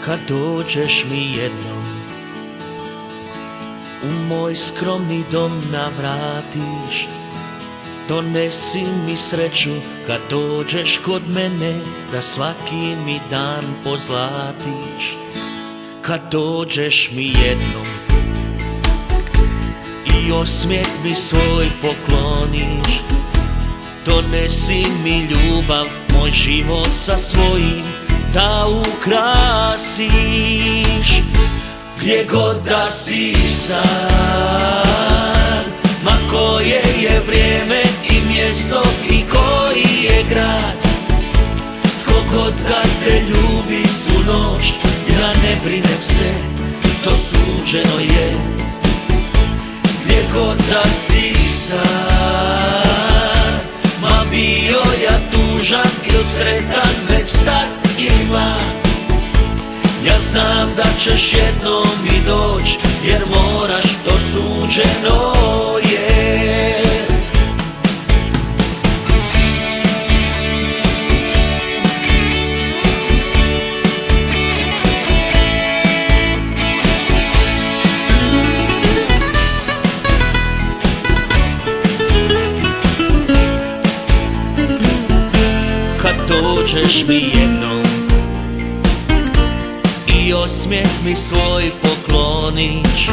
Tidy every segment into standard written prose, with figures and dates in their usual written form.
Kad dođeš mi jednom u moj skromni dom navratiš, donesi mi sreću kad dođeš kod mene, da svaki mi dan pozlatiš. Kad dođeš mi jednom i osmijeh mi svoj pokloniš, donesi mi ljubav, moj život sa svojim da ukrasiš. Gdje god da si sad, ma koje je vrijeme i mjesto i koji je grad, tko god da te ljubi svu noć, ja ne brinem se, to suđeno je. Gdje god da si sad, ma bio ja tužan ili sretan, već star ili mlad, ja znam da ćeš jednom mi doć, jer moraš, to suđeno je. Kad dođeš mi jednom i osmijeh mi svoj pokloniš,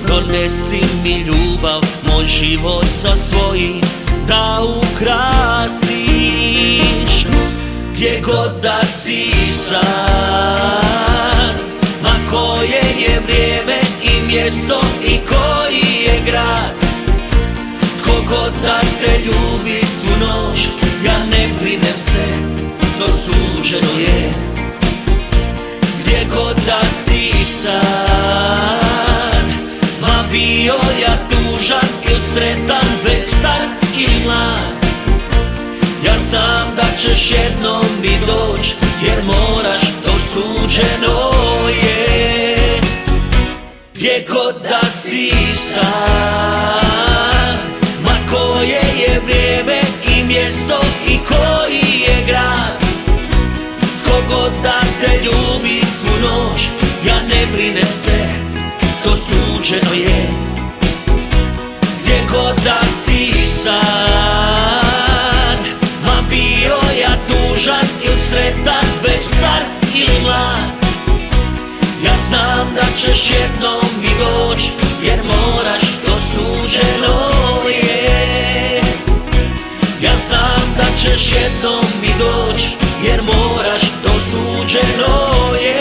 donesi mi ljubav, moj život sa svojim da ukrasiš. Gdje god da si sad, ma koje je vrijeme i mjesto i koji je grad, tko god da te ljubi svu noć, ja ne brinem se, to suđeno je. Gdje god da si sad, ma bio ja tužan ili sretan, već star ili mlad, ja znam da ćeš jednom mi doć, jer moraš, to suđeno je. Gdje god da si sad, ma koje je vrijeme i mjesto i koji je grad, tko god da te ljubi svu noć, ja ne brinem se, to suđeno je. Gdje god da si sad, ma bio ja tužan ili sretan, već star ili mlad, ja znam da ćeš jednom mi doć, jer moraš, to suđeno je. Ja znam da ćeš jednom mi doć, jer moraš, to suđeno je.